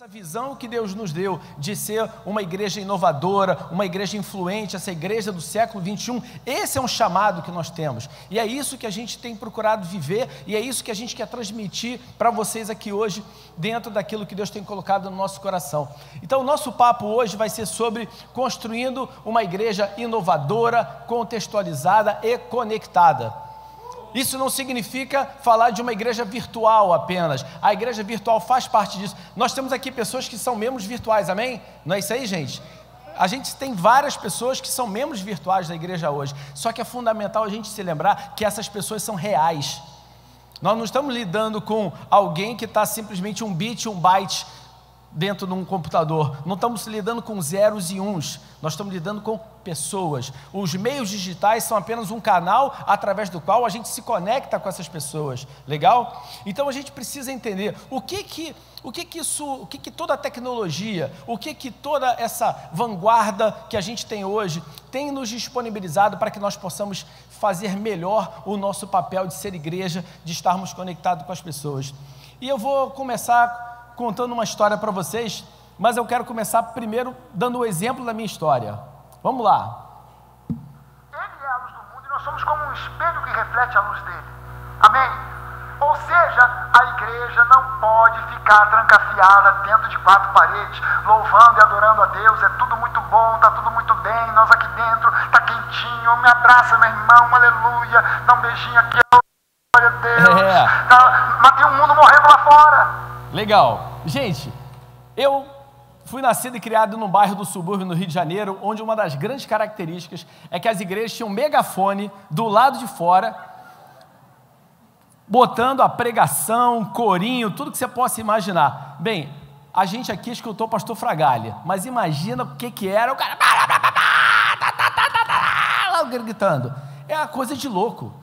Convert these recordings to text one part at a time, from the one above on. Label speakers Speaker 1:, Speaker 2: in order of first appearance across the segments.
Speaker 1: Essa visão que Deus nos deu de ser uma igreja inovadora, uma igreja influente, essa igreja do século 21, esse é um chamado que nós temos, e é isso que a gente tem procurado viver, e é isso que a gente quer transmitir para vocês aqui hoje, dentro daquilo que Deus tem colocado no nosso coração. Então o nosso papo hoje vai ser sobre construindo uma igreja inovadora, contextualizada e conectada. Isso não significa falar de uma igreja virtual apenas. A igreja virtual faz parte disso. Nós temos aqui pessoas que são membros virtuais, amém? Não é isso aí, gente? A gente tem várias pessoas que são membros virtuais da igreja hoje. Só que é fundamental a gente se lembrar que essas pessoas são reais. Nós não estamos lidando com alguém que está simplesmente um bit, um byte dentro de um computador. Não estamos lidando com zeros e uns. Nós estamos lidando com pessoas. Os meios digitais são apenas um canal através do qual a gente se conecta com essas pessoas. Legal? Então a gente precisa entender o que toda a tecnologia, o que toda essa vanguarda que a gente tem hoje tem nos disponibilizado para que nós possamos fazer melhor o nosso papel de ser igreja, de estarmos conectados com as pessoas. E eu vou começar contando uma história para vocês, mas eu quero começar primeiro dando o exemplo da minha história. Vamos lá.
Speaker 2: Ele é a luz do mundo e nós somos como um espelho que reflete a luz dele. Amém? Ou seja, a igreja não pode ficar trancafiada dentro de quatro paredes, louvando e adorando a Deus. É tudo muito bom, está tudo muito bem, nós aqui dentro, está quentinho, me abraça, meu irmão, aleluia, dá um beijinho aqui, glória a Deus. Tá, mas tem um mundo morrendo lá fora.
Speaker 1: Legal. Gente, eu fui nascido e criado num bairro do subúrbio no Rio de Janeiro, onde uma das grandes características é que as igrejas tinham um megafone do lado de fora, botando a pregação, corinho, tudo que você possa imaginar. Bem, a gente aqui escutou o pastor Fragalha, mas imagina o que era o cara gritando. É uma coisa de louco.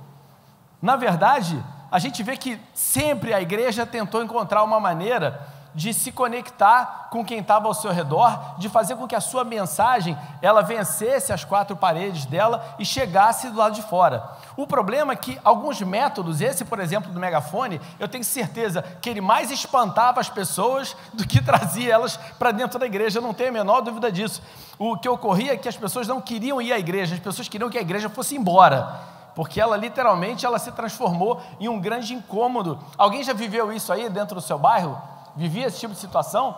Speaker 1: Na verdade, a gente vê que sempre a igreja tentou encontrar uma maneira de se conectar com quem estava ao seu redor, de fazer com que a sua mensagem, ela vencesse as quatro paredes dela e chegasse do lado de fora. O problema é que alguns métodos, esse por exemplo do megafone, eu tenho certeza que ele mais espantava as pessoas do que trazia elas para dentro da igreja, eu não tenho a menor dúvida disso. O que ocorria é que as pessoas não queriam ir à igreja, as pessoas queriam que a igreja fosse embora, porque ela literalmente se transformou em um grande incômodo. Alguém já viveu isso aí dentro do seu bairro? Vivia esse tipo de situação?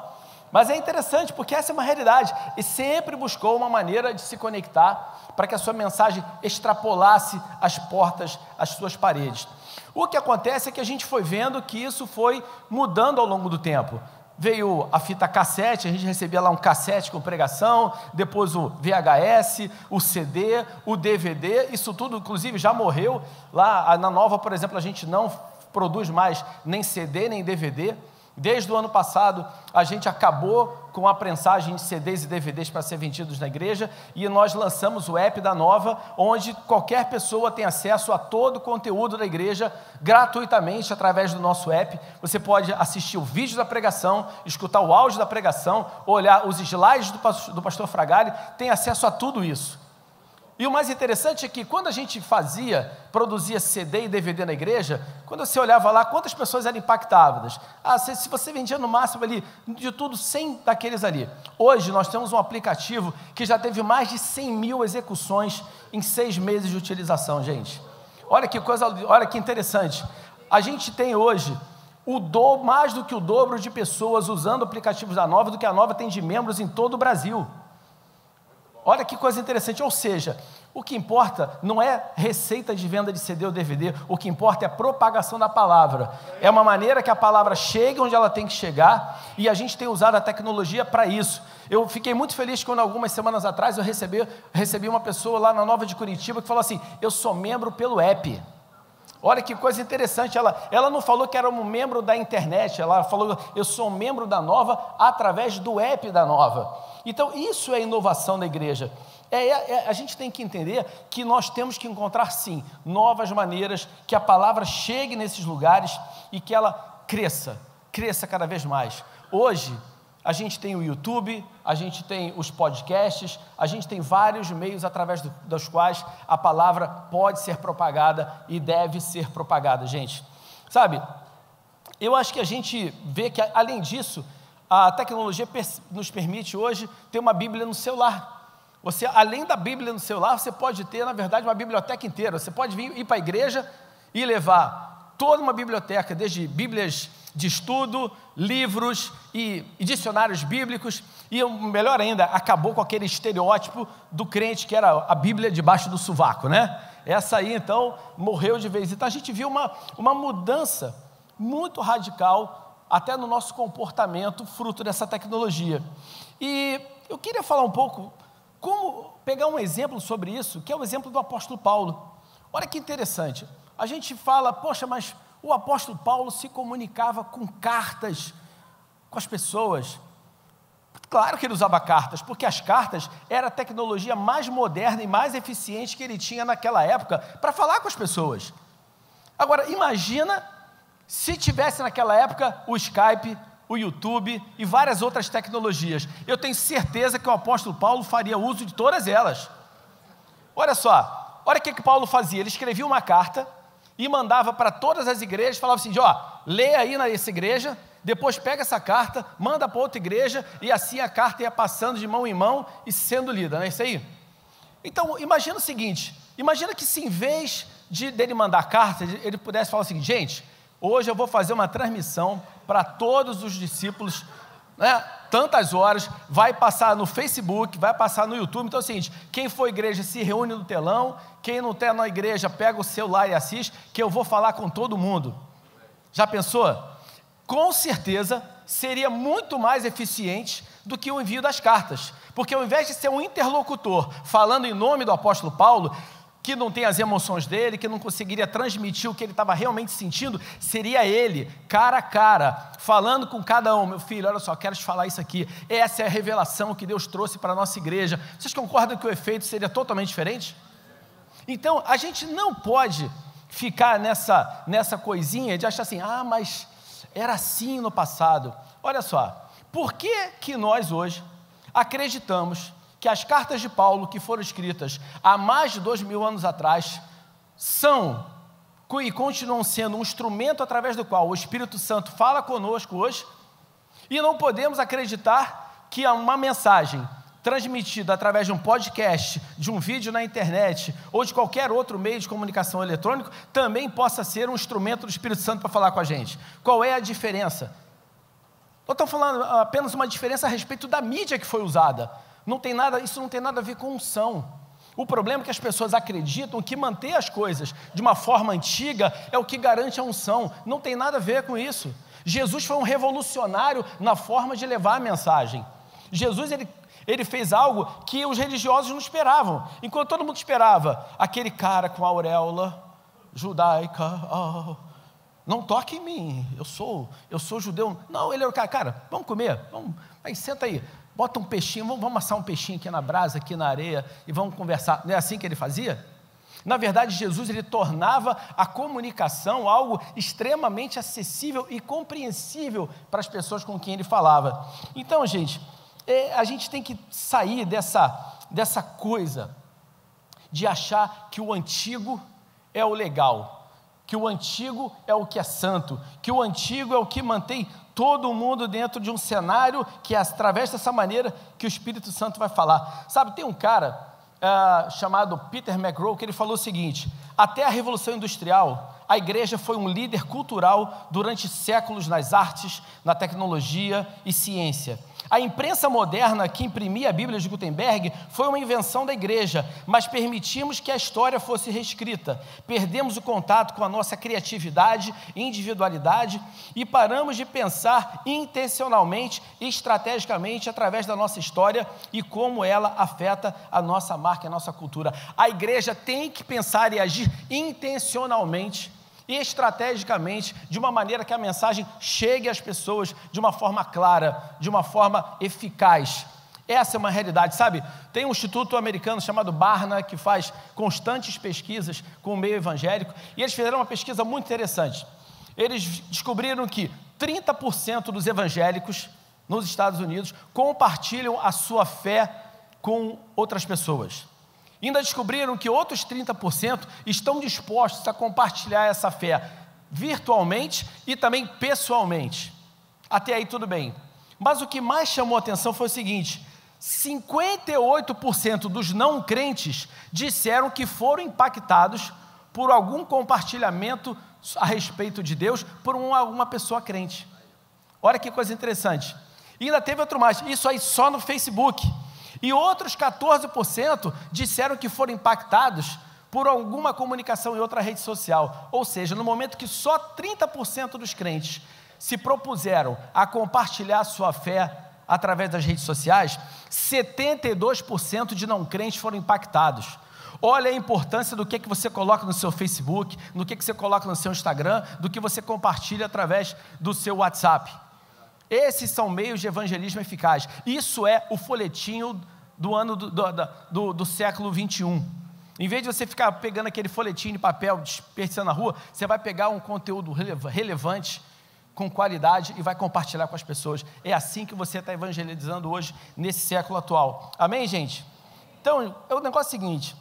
Speaker 1: Mas é interessante, porque essa é uma realidade, e sempre buscou uma maneira de se conectar, para que a sua mensagem extrapolasse as portas, as suas paredes. O que acontece é que a gente foi vendo que isso foi mudando ao longo do tempo. Veio a fita cassete, a gente recebia lá um cassete com pregação, depois o VHS, o CD, o DVD, isso tudo inclusive já morreu. Lá na Nova, por exemplo, a gente não produz mais nem CD, nem DVD. Desde o ano passado, a gente acabou com a prensagem de CDs e DVDs para ser vendidos na igreja, e nós lançamos o app da Nova, onde qualquer pessoa tem acesso a todo o conteúdo da igreja, gratuitamente, através do nosso app. Você pode assistir o vídeo da pregação, escutar o áudio da pregação, olhar os slides do pastor Fragalli, tem acesso a tudo isso. E o mais interessante é que quando a gente produzia CD e DVD na igreja, quando você olhava lá, quantas pessoas eram impactadas? Se você vendia no máximo ali, de tudo, 100 daqueles ali. Hoje nós temos um aplicativo que já teve mais de 100 mil execuções em 6 meses de utilização, gente. Olha que coisa, olha que interessante. A gente tem hoje mais do que o dobro de pessoas usando aplicativos da Nova do que a Nova tem de membros em todo o Brasil. Olha que coisa interessante, ou seja, o que importa não é receita de venda de CD ou DVD, o que importa é a propagação da palavra. É uma maneira que a palavra chegue onde ela tem que chegar, e a gente tem usado a tecnologia para isso. Eu fiquei muito feliz quando algumas semanas atrás eu recebi uma pessoa lá na Nova de Curitiba que falou assim: eu sou membro pelo app. Olha que coisa interessante, ela não falou que era um membro da internet, ela falou: eu sou um membro da Nova através do app da Nova. Então isso é inovação da igreja. A gente tem que entender que nós temos que encontrar sim novas maneiras que a palavra chegue nesses lugares e que ela cresça cada vez mais. Hoje a gente tem o YouTube, a gente tem os podcasts, a gente tem vários meios através dos quais a palavra pode ser propagada e deve ser propagada, gente. Sabe, eu acho que a gente vê que, além disso, a tecnologia nos permite hoje ter uma Bíblia no celular. Você, além da Bíblia no celular, você pode ter, na verdade, uma biblioteca inteira. Você pode ir para a igreja e levar toda uma biblioteca, desde Bíblias de estudo, livros e dicionários bíblicos, e melhor ainda, acabou com aquele estereótipo do crente que era a Bíblia debaixo do sovaco, né? Essa aí, então, morreu de vez. Então, a gente viu uma mudança muito radical, até no nosso comportamento, fruto dessa tecnologia. E eu queria falar um pouco, pegar um exemplo sobre isso, que é o exemplo do apóstolo Paulo. Olha que interessante, a gente fala, poxa, mas o apóstolo Paulo se comunicava com cartas com as pessoas. Claro que ele usava cartas, porque as cartas era a tecnologia mais moderna e mais eficiente que ele tinha naquela época para falar com as pessoas. Agora, imagina se tivesse naquela época o Skype, o YouTube e várias outras tecnologias. Eu tenho certeza que o apóstolo Paulo faria uso de todas elas. Olha só, olha o que Paulo fazia. Ele escrevia uma carta e mandava para todas as igrejas, falava assim, lê aí nessa igreja, depois pega essa carta, manda para outra igreja, e assim a carta ia passando de mão em mão e sendo lida, não é isso aí? Então, imagina o seguinte, imagina que se em vez dele mandar carta, ele pudesse falar o seguinte, gente, hoje eu vou fazer uma transmissão para todos os discípulos, né, tantas horas, vai passar no Facebook, vai passar no YouTube. Então é o seguinte, quem for à igreja se reúne no telão, quem não está na igreja pega o celular e assiste, que eu vou falar com todo mundo. Já pensou? Com certeza seria muito mais eficiente do que o envio das cartas, porque ao invés de ser um interlocutor falando em nome do apóstolo Paulo, que não tem as emoções dele, que não conseguiria transmitir o que ele estava realmente sentindo, seria ele, cara a cara, falando com cada um, meu filho, olha só, quero te falar isso aqui, essa é a revelação que Deus trouxe para a nossa igreja. Vocês concordam que o efeito seria totalmente diferente? Então, a gente não pode ficar nessa coisinha de achar assim, mas era assim no passado. Olha só, por que nós hoje acreditamos que as cartas de Paulo, que foram escritas há mais de 2000 anos atrás, são e continuam sendo um instrumento através do qual o Espírito Santo fala conosco hoje, e não podemos acreditar que uma mensagem transmitida através de um podcast, de um vídeo na internet, ou de qualquer outro meio de comunicação eletrônico, também possa ser um instrumento do Espírito Santo para falar com a gente? Qual é a diferença? Eu estou falando apenas uma diferença a respeito da mídia que foi usada. Isso não tem nada a ver com unção. O problema é que as pessoas acreditam que manter as coisas de uma forma antiga é o que garante a unção. Não tem nada a ver com isso. Jesus foi um revolucionário na forma de levar a mensagem. Jesus, ele fez algo que os religiosos não esperavam. Enquanto todo mundo esperava aquele cara com a auréola judaica, não toque em mim, eu sou judeu. Não, ele era o cara, vamos comer, aí senta aí. Bota um peixinho, vamos assar um peixinho aqui na brasa, aqui na areia, e vamos conversar. Não é assim que ele fazia? Na verdade, Jesus, ele tornava a comunicação algo extremamente acessível e compreensível para as pessoas com quem ele falava. Então, gente, a gente tem que sair dessa coisa de achar que o antigo é o legal, que o antigo é o que é santo, que o antigo é o que mantém todo mundo dentro de um cenário que é através dessa maneira que o Espírito Santo vai falar. Sabe, tem um cara chamado Peter McGraw que ele falou o seguinte: até a Revolução Industrial, a igreja foi um líder cultural durante séculos nas artes, na tecnologia e ciência. A imprensa moderna que imprimia a Bíblia de Gutenberg foi uma invenção da igreja, mas permitimos que a história fosse reescrita. Perdemos o contato com a nossa criatividade e individualidade e paramos de pensar intencionalmente e estrategicamente através da nossa história e como ela afeta a nossa marca e a nossa cultura. A igreja tem que pensar e agir intencionalmente e estrategicamente, de uma maneira que a mensagem chegue às pessoas de uma forma clara, de uma forma eficaz. Essa é uma realidade, sabe? Tem um instituto americano chamado Barna, que faz constantes pesquisas com o meio evangélico, e eles fizeram uma pesquisa muito interessante. Eles descobriram que 30% dos evangélicos nos Estados Unidos compartilham a sua fé com outras pessoas. Ainda descobriram que outros 30% estão dispostos a compartilhar essa fé virtualmente e também pessoalmente. Até aí tudo bem. Mas o que mais chamou a atenção foi o seguinte: 58% dos não crentes disseram que foram impactados por algum compartilhamento a respeito de Deus por uma pessoa crente. Olha que coisa interessante. E ainda teve outro mais, isso aí só no Facebook. E outros 14% disseram que foram impactados por alguma comunicação em outra rede social. Ou seja, no momento que só 30% dos crentes se propuseram a compartilhar sua fé através das redes sociais, 72% de não crentes foram impactados. Olha a importância do que você coloca no seu Facebook, do que você coloca no seu Instagram, do que você compartilha através do seu WhatsApp. Esses são meios de evangelismo eficaz. Isso é o folhetinho do ano do século 21. Em vez de você ficar pegando aquele folhetinho de papel, desperdiçando na rua, você vai pegar um conteúdo relevante, com qualidade, e vai compartilhar com as pessoas. É assim que você está evangelizando hoje, nesse século atual. Amém, gente? Então, o negócio é o seguinte.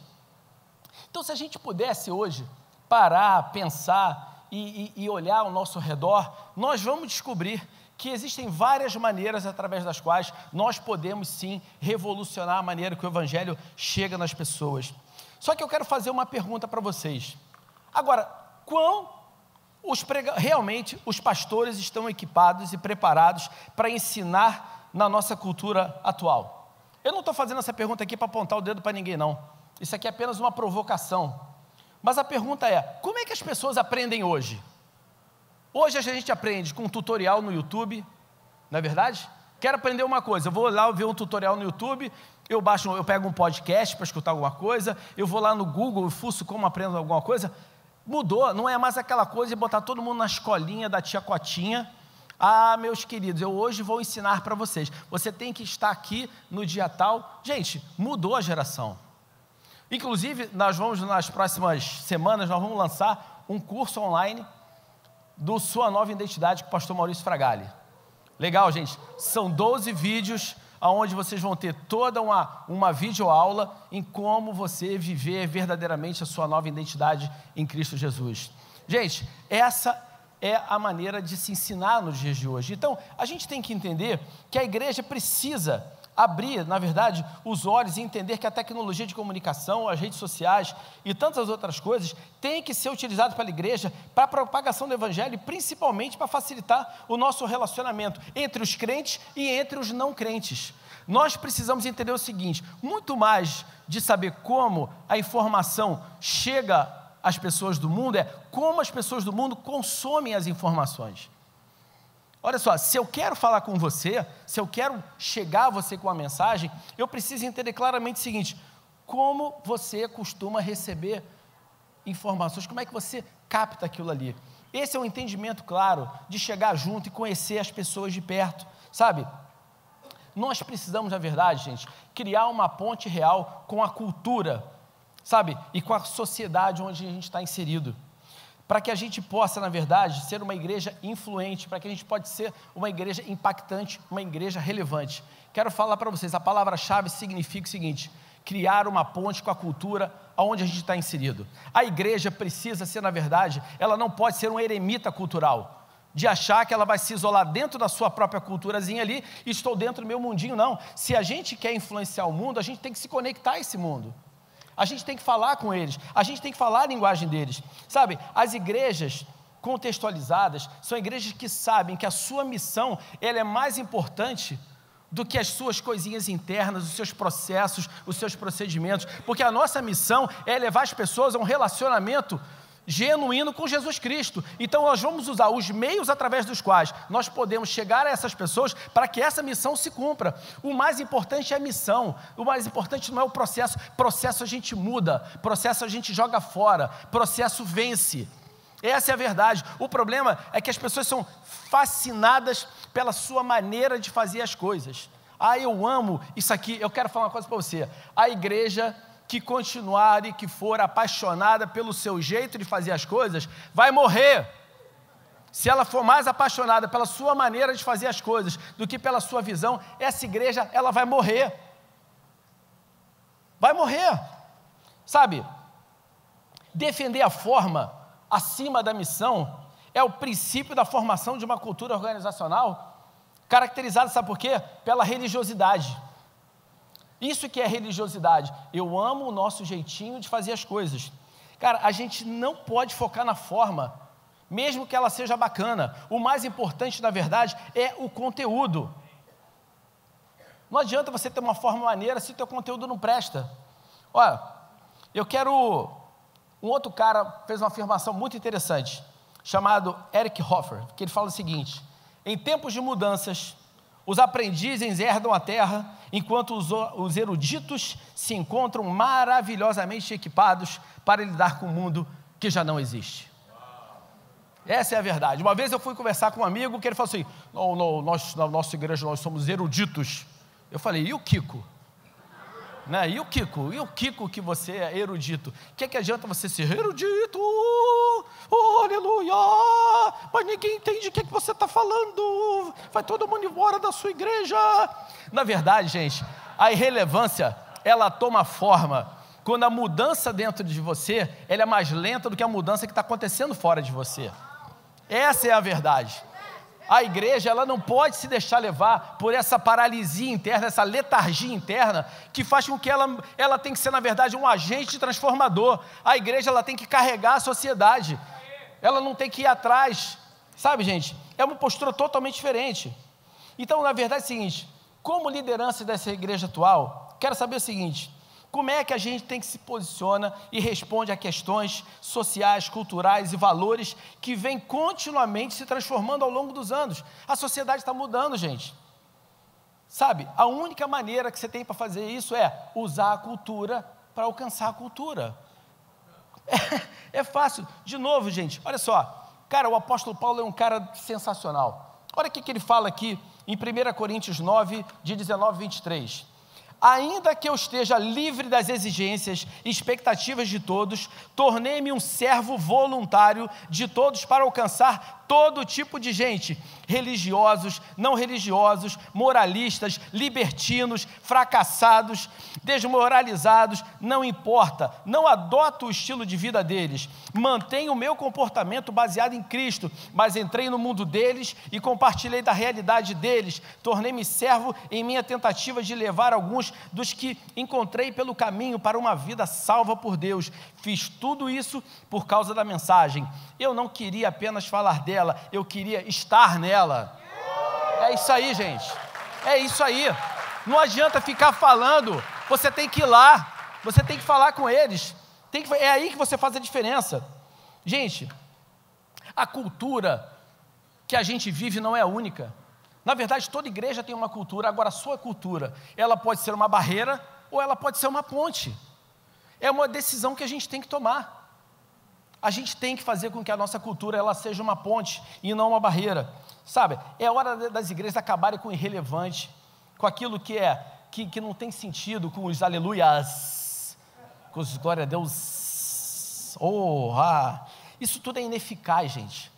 Speaker 1: Então, se a gente pudesse hoje parar, pensar e olhar ao nosso redor, nós vamos descobrir que existem várias maneiras através das quais nós podemos sim revolucionar a maneira que o evangelho chega nas pessoas. Só que eu quero fazer uma pergunta para vocês. Agora, realmente os pastores estão equipados e preparados para ensinar na nossa cultura atual? Eu não estou fazendo essa pergunta aqui para apontar o dedo para ninguém, não. Isso aqui é apenas uma provocação. Mas a pergunta é, como é que as pessoas aprendem hoje? Hoje a gente aprende com um tutorial no YouTube, não é verdade? Quero aprender uma coisa, eu vou lá ver um tutorial no YouTube, eu pego um podcast para escutar alguma coisa, eu vou lá no Google, eu fuço como aprendo alguma coisa. Mudou, não é mais aquela coisa de botar todo mundo na escolinha da tia Cotinha. Ah, meus queridos, eu hoje vou ensinar para vocês. Você tem que estar aqui no dia tal. Gente, mudou a geração. Inclusive, nós vamos, nas próximas semanas, nós vamos lançar um curso online do Sua Nova Identidade com o pastor Maurício Fragali. Legal, gente? São 12 vídeos onde vocês vão ter toda uma videoaula em como você viver verdadeiramente a sua nova identidade em Cristo Jesus. Gente, essa é a maneira de se ensinar nos dias de hoje. Então, a gente tem que entender que a igreja precisa abrir, na verdade, os olhos e entender que a tecnologia de comunicação, as redes sociais e tantas outras coisas tem que ser utilizado pela igreja para a propagação do evangelho e principalmente para facilitar o nosso relacionamento entre os crentes e entre os não crentes. Nós precisamos entender o seguinte, muito mais de saber como a informação chega às pessoas do mundo, é como as pessoas do mundo consomem as informações. Olha só, se eu quero falar com você, se eu quero chegar a você com uma mensagem, eu preciso entender claramente o seguinte, como você costuma receber informações, como é que você capta aquilo ali. Esse é um entendimento claro de chegar junto e conhecer as pessoas de perto, sabe? Nós precisamos, na verdade, gente, criar uma ponte real com a cultura, sabe? E com a sociedade onde a gente está inserido. Para que a gente possa, na verdade, ser uma igreja influente, para que a gente possa ser uma igreja impactante, uma igreja relevante. Quero falar para vocês, a palavra-chave significa o seguinte, criar uma ponte com a cultura onde a gente está inserido. A igreja precisa ser, na verdade, ela não pode ser um eremita cultural, de achar que ela vai se isolar dentro da sua própria culturazinha ali, e estou dentro do meu mundinho, não. Se a gente quer influenciar o mundo, a gente tem que se conectar a esse mundo. A gente tem que falar com eles, a gente tem que falar a linguagem deles, sabe? As igrejas contextualizadas são igrejas que sabem que a sua missão, ela é mais importante do que as suas coisinhas internas, os seus processos, os seus procedimentos, porque a nossa missão é levar as pessoas a um relacionamento genuíno com Jesus Cristo. Então nós vamos usar os meios através dos quais nós podemos chegar a essas pessoas para que essa missão se cumpra. O mais importante é a missão, o mais importante não é o processo. Processo a gente muda, processo a gente joga fora, processo vence. Essa é a verdade. O problema é que as pessoas são fascinadas pela sua maneira de fazer as coisas. Ah, eu amo isso aqui. Eu quero falar uma coisa para você. A igreja que continuar e que for apaixonada pelo seu jeito de fazer as coisas, vai morrer. Se ela for mais apaixonada pela sua maneira de fazer as coisas do que pela sua visão, essa igreja, ela vai morrer. Vai morrer. Sabe, defender a forma acima da missão é o princípio da formação de uma cultura organizacional Caracterizada, sabe por quê? Pela religiosidade. Isso que é religiosidade. Eu amo o nosso jeitinho de fazer as coisas. Cara, a gente não pode focar na forma, mesmo que ela seja bacana. O mais importante, na verdade, é o conteúdo. Não adianta você ter uma forma maneira se o teu conteúdo não presta. Olha, um outro cara fez uma afirmação muito interessante, chamado Eric Hoffer, que ele fala o seguinte: em tempos de mudanças, os aprendizes herdam a terra, enquanto os eruditos se encontram maravilhosamente equipados para lidar com o mundo que já não existe. Essa é a verdade. Uma vez eu fui conversar com um amigo que ele falou assim: na nossa igreja nós somos eruditos. Eu falei: e o Kiko? Né? E o Kiko? E o Kiko que você é erudito? O que adianta você ser erudito? Oh, aleluia! Mas ninguém entende o que você está falando. Vai todo mundo embora da sua igreja. Na verdade, gente, a irrelevância, ela toma forma quando a mudança dentro de você, ela é mais lenta do que a mudança que está acontecendo fora de você. Essa é a verdade. A igreja, ela não pode se deixar levar por essa paralisia interna, essa letargia interna, que faz com que ela tem que ser, na verdade, um agente transformador. A igreja, ela tem que carregar a sociedade. Ela não tem que ir atrás. Sabe, gente? É uma postura totalmente diferente. Então, na verdade, é o seguinte: como liderança dessa igreja atual, quero saber o seguinte: como é que a gente tem que se posiciona e responde a questões sociais, culturais e valores que vêm continuamente se transformando ao longo dos anos? A sociedade está mudando, gente. Sabe, a única maneira que você tem para fazer isso é usar a cultura para alcançar a cultura. É fácil. De novo, gente, olha só. Cara, o apóstolo Paulo é um cara sensacional. Olha o que ele fala aqui em 1 Coríntios 9, de 19 a 23. Ainda que eu esteja livre das exigências e expectativas de todos, tornei-me um servo voluntário de todos para alcançar todo tipo de gente, religiosos, não religiosos, moralistas, libertinos, fracassados, desmoralizados, não importa, não adoto o estilo de vida deles, mantenho o meu comportamento baseado em Cristo, mas entrei no mundo deles e compartilhei da realidade deles, tornei-me servo em minha tentativa de levar alguns dos que encontrei pelo caminho para uma vida salva por Deus. Fiz tudo isso por causa da mensagem. Eu não queria apenas falar dela, eu queria estar nela. É isso aí, gente. É isso aí. Não adianta ficar falando, você tem que ir lá, você tem que falar com eles. É aí que você faz a diferença. Gente, a cultura que a gente vive não é única. Na verdade, toda igreja tem uma cultura. Agora, a sua cultura, ela pode ser uma barreira ou ela pode ser uma ponte. É uma decisão que a gente tem que tomar. A gente tem que fazer com que a nossa cultura ela seja uma ponte e não uma barreira. Sabe, é hora das igrejas acabarem com o irrelevante, com aquilo que não tem sentido, com os aleluias, com os glória a Deus. Isso tudo é ineficaz, gente.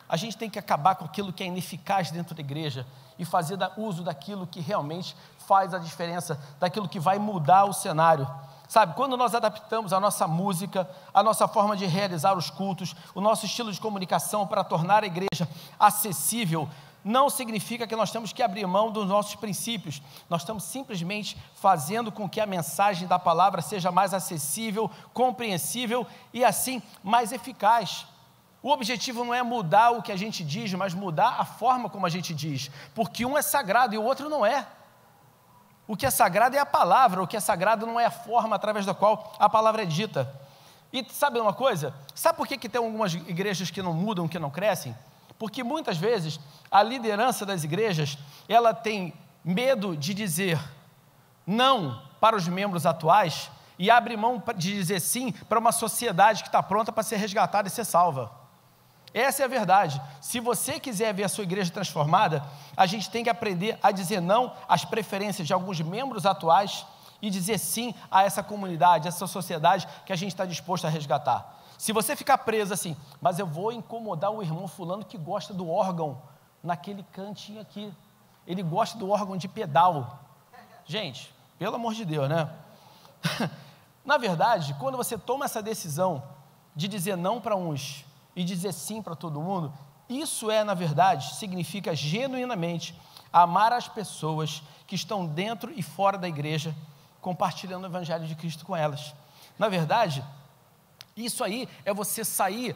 Speaker 1: A gente tem que acabar com aquilo que é ineficaz dentro da igreja e fazer uso daquilo que realmente faz a diferença, daquilo que vai mudar o cenário. Sabe, quando nós adaptamos a nossa música, a nossa forma de realizar os cultos, o nosso estilo de comunicação para tornar a igreja acessível, não significa que nós temos que abrir mão dos nossos princípios. Nós estamos simplesmente fazendo com que a mensagem da palavra seja mais acessível, compreensível e assim mais eficaz. O objetivo não é mudar o que a gente diz, mas mudar a forma como a gente diz, porque um é sagrado e o outro não é. O que é sagrado é a palavra, o que é sagrado não é a forma através da qual a palavra é dita. E sabe uma coisa? Sabe por que tem algumas igrejas que não mudam, que não crescem? Porque muitas vezes a liderança das igrejas, ela tem medo de dizer não para os membros atuais e abre mão de dizer sim para uma sociedade que está pronta para ser resgatada e ser salva. Essa é a verdade. Se você quiser ver a sua igreja transformada, a gente tem que aprender a dizer não às preferências de alguns membros atuais e dizer sim a essa comunidade, a essa sociedade que a gente está disposto a resgatar. Se você ficar preso assim, mas eu vou incomodar o irmão fulano que gosta do órgão naquele cantinho aqui, ele gosta do órgão de pedal. Gente, pelo amor de Deus, né? Na verdade, quando você toma essa decisão de dizer não para uns e dizer sim para todo mundo, isso na verdade, significa genuinamente amar as pessoas que estão dentro e fora da igreja, compartilhando o evangelho de Cristo com elas. Na verdade, isso aí é você sair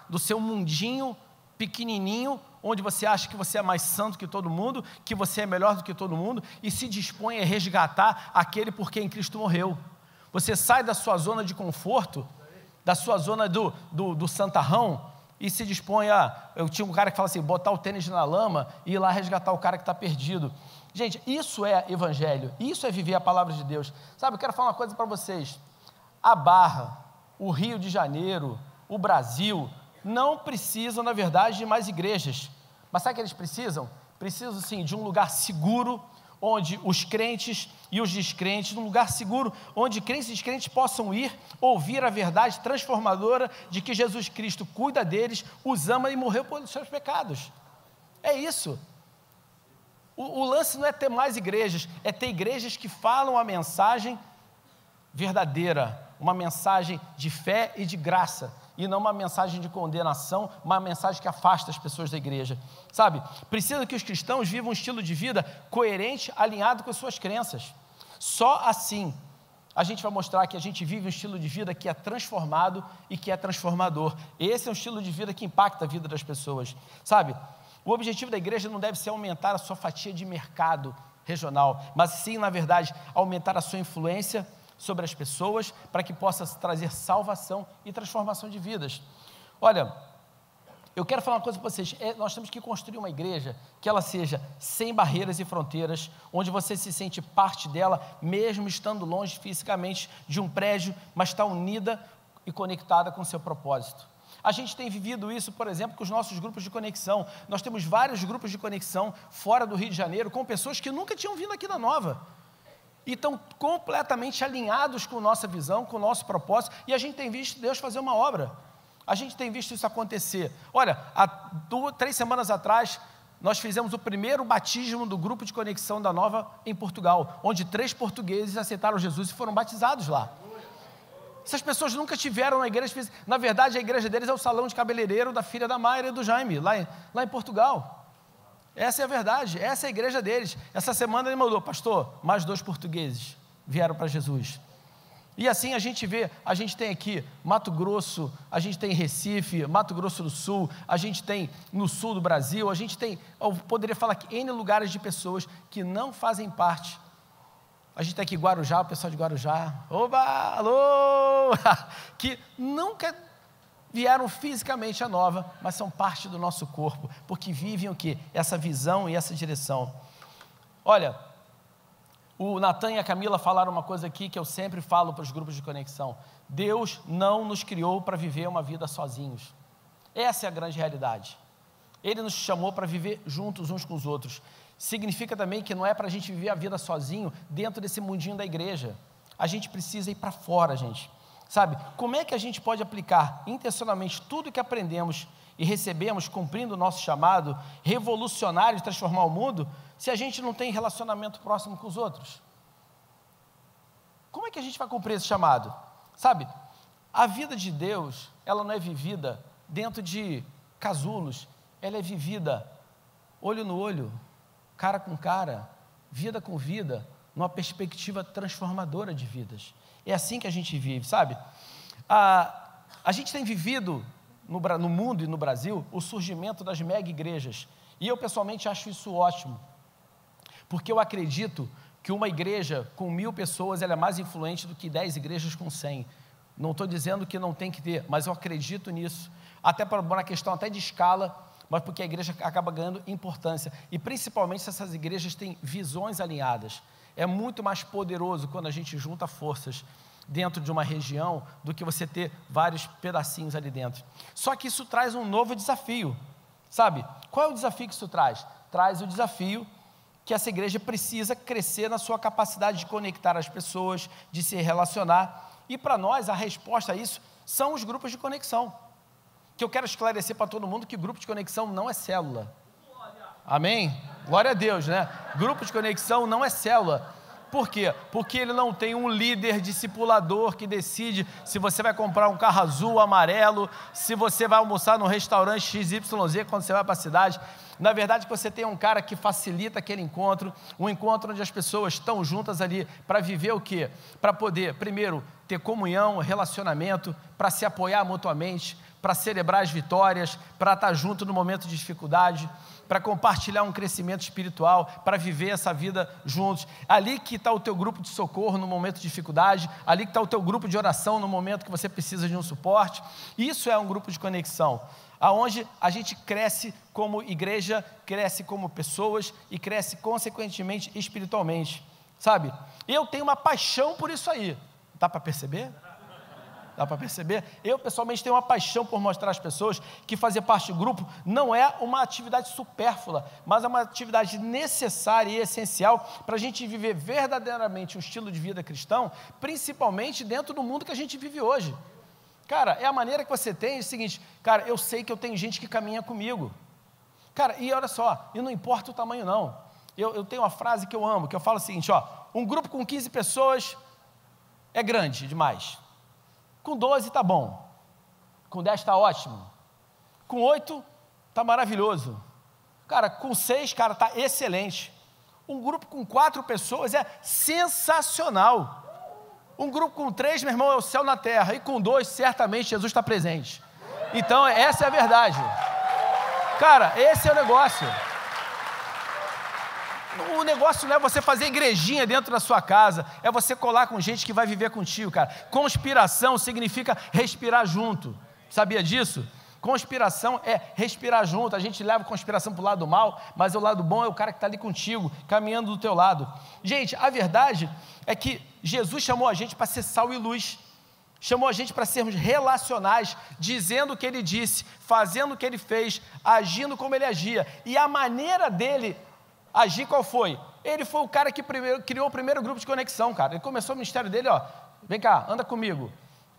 Speaker 1: do seu mundinho pequenininho, onde você acha que você é mais santo que todo mundo, que você é melhor do que todo mundo, e se dispõe a resgatar aquele por quem Cristo morreu. Você sai da sua zona de conforto, da sua zona do santarrão, e se dispõe eu tinha um cara que fala assim, botar o tênis na lama e ir lá resgatar o cara que está perdido. Gente, isso é evangelho, isso é viver a palavra de Deus. Sabe, eu quero falar uma coisa para vocês. A Barra, o Rio de Janeiro, o Brasil, não precisam, na verdade, de mais igrejas. Mas sabe o que eles precisam? Precisam, sim, de um lugar seguro, onde os crentes e os descrentes, um lugar seguro, onde crentes e descrentes possam ir, ouvir a verdade transformadora de que Jesus Cristo cuida deles, os ama e morreu pelos seus pecados. É isso. O lance não é ter mais igrejas, é ter igrejas que falam a mensagem verdadeira, uma mensagem de fé e de graça, e não uma mensagem de condenação, uma mensagem que afasta as pessoas da igreja, sabe? Precisa que os cristãos vivam um estilo de vida coerente, alinhado com as suas crenças. Só assim a gente vai mostrar que a gente vive um estilo de vida que é transformado e que é transformador. Esse é um estilo de vida que impacta a vida das pessoas, sabe? O objetivo da igreja não deve ser aumentar a sua fatia de mercado regional, mas sim, na verdade, aumentar a sua influência sobre as pessoas, para que possa trazer salvação e transformação de vidas. Olha, eu quero falar uma coisa para vocês, nós temos que construir uma igreja que ela seja sem barreiras e fronteiras, onde você se sente parte dela, mesmo estando longe fisicamente de um prédio, mas está unida e conectada com o seu propósito. A gente tem vivido isso, por exemplo, com os nossos grupos de conexão. Nós temos vários grupos de conexão fora do Rio de Janeiro, com pessoas que nunca tinham vindo aqui na Nova, e estão completamente alinhados com a nossa visão, com o nosso propósito, e a gente tem visto Deus fazer uma obra, a gente tem visto isso acontecer. Olha, há 3 semanas atrás, nós fizemos o primeiro batismo do grupo de conexão da Nova em Portugal, onde 3 portugueses aceitaram Jesus e foram batizados lá. Essas pessoas nunca tiveram na igreja, na verdade a igreja deles é o salão de cabeleireiro da filha da Mayra e do Jaime, lá em Portugal. Essa é a verdade, essa é a igreja deles. Essa semana ele mandou, pastor, mais 2 portugueses vieram para Jesus. E assim a gente vê, a gente tem aqui Mato Grosso, a gente tem Recife, Mato Grosso do Sul, a gente tem no sul do Brasil, a gente tem, eu poderia falar aqui, N lugares de pessoas que não fazem parte. A gente tem aqui Guarujá, o pessoal de Guarujá, oba, alô, que nunca vieram fisicamente à Nova, mas são parte do nosso corpo, porque vivem o quê? Essa visão e essa direção. Olha, o Natan e a Camila falaram uma coisa aqui que eu sempre falo para os grupos de conexão. Deus não nos criou para viver uma vida sozinhos. Essa é a grande realidade. Ele nos chamou para viver juntos uns com os outros. Significa também que não é para a gente viver a vida sozinho dentro desse mundinho da igreja. A gente precisa ir para fora, gente. Sabe, como é que a gente pode aplicar intencionalmente tudo que aprendemos e recebemos, cumprindo o nosso chamado revolucionário de transformar o mundo, se a gente não tem relacionamento próximo com os outros? Como é que a gente vai cumprir esse chamado? Sabe, a vida de Deus, ela não é vivida dentro de casulos, ela é vivida olho no olho, cara com cara, vida com vida, numa perspectiva transformadora de vidas. É assim que a gente vive, sabe? A gente tem vivido no mundo e no Brasil o surgimento das mega igrejas, e eu pessoalmente acho isso ótimo, porque eu acredito que uma igreja com 1000 pessoas ela é mais influente do que 10 igrejas com 100. Não estou dizendo que não tem que ter, mas eu acredito nisso, até para uma questão até de escala, mas porque a igreja acaba ganhando importância, e principalmente se essas igrejas têm visões alinhadas. É muito mais poderoso quando a gente junta forças dentro de uma região do que você ter vários pedacinhos ali dentro. Só que isso traz um novo desafio, sabe? Qual é o desafio que isso traz? Traz o desafio que essa igreja precisa crescer na sua capacidade de conectar as pessoas, de se relacionar, e para nós a resposta a isso são os grupos de conexão, que eu quero esclarecer para todo mundo que grupo de conexão não é célula. Amém? Glória a Deus, né? Grupo de conexão não é célula. Por quê? Porque ele não tem um líder discipulador que decide se você vai comprar um carro azul, amarelo, se você vai almoçar num restaurante XYZ quando você vai para a cidade. Na verdade, você tem um cara que facilita aquele encontro, um encontro onde as pessoas estão juntas ali para viver o quê? Para poder, primeiro, ter comunhão, relacionamento, para se apoiar mutuamente, para celebrar as vitórias, para estar junto no momento de dificuldade, para compartilhar um crescimento espiritual, para viver essa vida juntos. Ali que está o teu grupo de socorro no momento de dificuldade, ali que está o teu grupo de oração no momento que você precisa de um suporte. Isso é um grupo de conexão, aonde a gente cresce como igreja, cresce como pessoas e cresce consequentemente espiritualmente, sabe? Eu tenho uma paixão por isso aí, dá para perceber? Dá para perceber? Eu, pessoalmente, tenho uma paixão por mostrar às pessoas que fazer parte do grupo não é uma atividade supérflua, mas é uma atividade necessária e essencial para a gente viver verdadeiramente um estilo de vida cristão, principalmente dentro do mundo que a gente vive hoje. Cara, é a maneira que você tem, é o seguinte, cara, eu sei que eu tenho gente que caminha comigo. Cara, e olha só, e não importa o tamanho não. Eu tenho uma frase que eu amo, que eu falo o seguinte, ó, um grupo com 15 pessoas é grande demais. Com 12 está bom, com 10 está ótimo, com 8 está maravilhoso, cara, com 6, cara, está excelente. Um grupo com 4 pessoas é sensacional. Um grupo com 3, meu irmão, é o céu na terra, e com 2, certamente Jesus está presente. Então, essa é a verdade. Cara, esse é o negócio. O negócio não é você fazer igrejinha dentro da sua casa, é você colar com gente que vai viver contigo, cara. Conspiração significa respirar junto, sabia disso? Conspiração é respirar junto, a gente leva conspiração para o lado mal, mas o lado bom é o cara que está ali contigo, caminhando do teu lado. Gente, a verdade é que Jesus chamou a gente para ser sal e luz, chamou a gente para sermos relacionais, dizendo o que Ele disse, fazendo o que Ele fez, agindo como Ele agia, e a maneira dele agir qual foi? Ele foi o cara que criou o primeiro grupo de conexão, cara. Ele começou o ministério dele, ó, vem cá, anda comigo,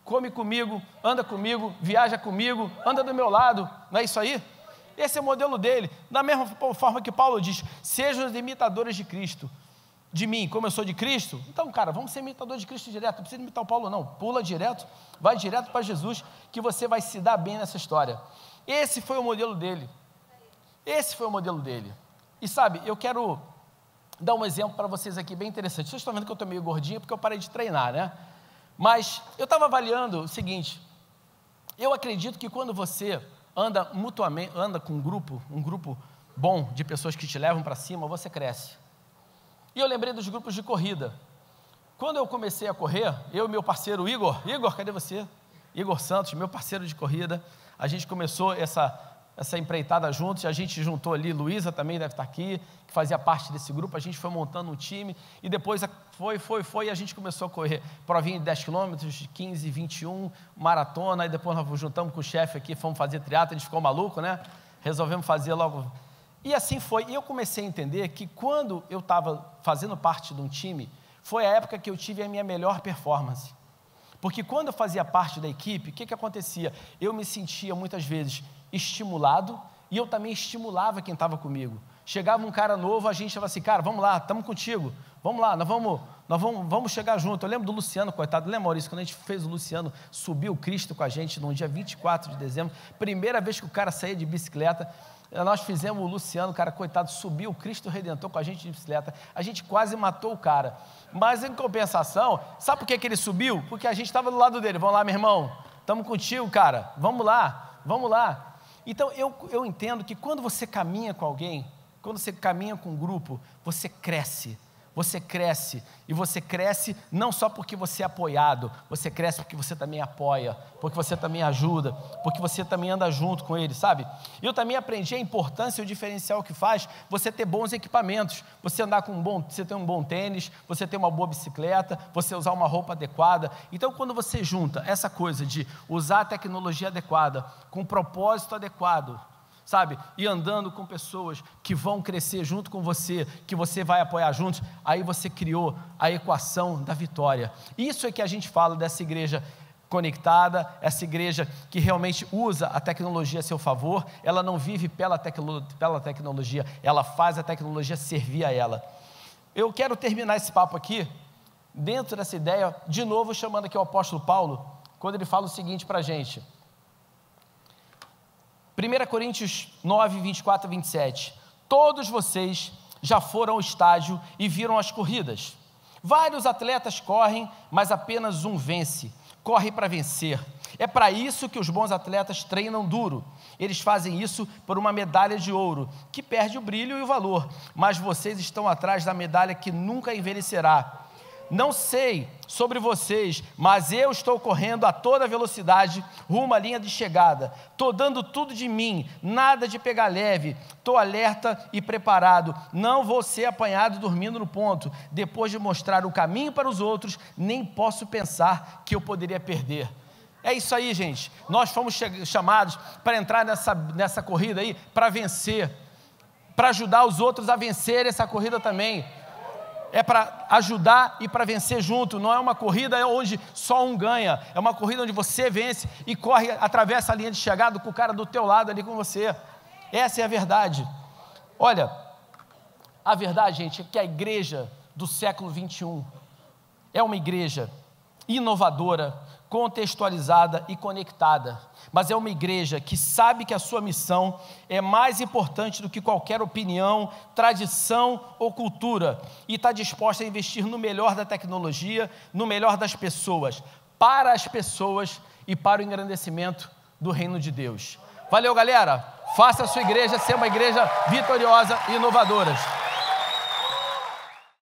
Speaker 1: come comigo, anda comigo, viaja comigo, anda do meu lado, não é isso aí? Esse é o modelo dele, da mesma forma que Paulo diz, sejam os imitadores de Cristo, de mim, como eu sou de Cristo, então, cara, vamos ser imitadores de Cristo direto, não precisa imitar o Paulo não, pula direto, vai direto para Jesus, que você vai se dar bem nessa história. Esse foi o modelo dele, esse foi o modelo dele. E sabe, eu quero dar um exemplo para vocês aqui bem interessante. Vocês estão vendo que eu estou meio gordinho porque eu parei de treinar, né? Mas eu estava avaliando o seguinte, eu acredito que quando você anda mutuamente, anda com um grupo bom de pessoas que te levam para cima, você cresce. E eu lembrei dos grupos de corrida. Quando eu comecei a correr, eu e meu parceiro Igor, cadê você? Igor Santos, meu parceiro de corrida, a gente começou essa empreitada juntos, a gente juntou ali, Luísa também deve estar aqui, que fazia parte desse grupo, a gente foi montando um time, e depois foi, e a gente começou a correr, provinha de 10 quilômetros, de 15, 21, maratona, e depois nós juntamos com o chefe aqui, fomos fazer triatlo, a gente ficou maluco, né? Resolvemos fazer logo, e assim foi, e eu comecei a entender que quando eu estava fazendo parte de um time, foi a época que eu tive a minha melhor performance, porque quando eu fazia parte da equipe, o que acontecia? Eu me sentia muitas vezes estimulado, e eu também estimulava quem estava comigo. Chegava um cara novo, a gente falava assim, cara, vamos lá, estamos contigo, vamos lá, nós vamos chegar junto. Eu lembro do Luciano, coitado, lembra, Maurício, quando a gente fez o Luciano subir o Cristo com a gente no dia 24 de dezembro, primeira vez que o cara saía de bicicleta, nós fizemos o Luciano, cara, coitado, subiu o Cristo Redentor com a gente de bicicleta, a gente quase matou o cara, mas em compensação, sabe por que ele subiu? Porque a gente estava do lado dele, vamos lá, meu irmão, estamos contigo, cara, vamos lá. Então, eu entendo que quando você caminha com alguém, quando você caminha com um grupo, você cresce, e você cresce não só porque você é apoiado, você cresce porque você também apoia, porque você também ajuda, porque você também anda junto com ele, sabe? Eu também aprendi a importância e o diferencial que faz você ter bons equipamentos, você andar você ter um bom tênis, você ter uma boa bicicleta, você usar uma roupa adequada. Então, quando você junta essa coisa de usar a tecnologia adequada, com o propósito adequado, sabe, e andando com pessoas que vão crescer junto com você, que você vai apoiar juntos, aí você criou a equação da vitória. Isso é que a gente fala dessa igreja conectada, essa igreja que realmente usa a tecnologia a seu favor, ela não vive pela tecnologia, ela faz a tecnologia servir a ela. eu quero terminar esse papo aqui, dentro dessa ideia, de novo chamando aqui o apóstolo Paulo, quando ele fala o seguinte para a gente. 1 Coríntios 9, 24 a 27. Todos vocês já foram ao estádio e viram as corridas. Vários atletas correm, mas apenas um vence. Corre para vencer. É para isso que os bons atletas treinam duro. Eles fazem isso por uma medalha de ouro, que perde o brilho e o valor. Mas vocês estão atrás da medalha que nunca envelhecerá. Não sei sobre vocês, mas eu estou correndo a toda velocidade rumo à linha de chegada. Estou dando tudo de mim, nada de pegar leve. Estou alerta e preparado. Não vou ser apanhado dormindo no ponto. Depois de mostrar o caminho para os outros, nem posso pensar que eu poderia perder. É isso aí, gente. Nós fomos chamados para entrar nessa corrida aí, para vencer, para ajudar os outros a vencer essa corrida também. É para ajudar e para vencer junto. Não é uma corrida onde só um ganha. É uma corrida onde você vence e corre, atravessa a linha de chegada com o cara do teu lado ali com você. Essa é a verdade. Olha, a verdade, gente, é que a igreja do século 21 é uma igreja inovadora, contextualizada e conectada, mas é uma igreja que sabe que a sua missão é mais importante do que qualquer opinião, tradição ou cultura, e está disposta a investir no melhor da tecnologia, no melhor das pessoas, para as pessoas e para o engrandecimento do reino de Deus. Valeu, galera! Faça a sua igreja ser uma igreja vitoriosa e inovadora.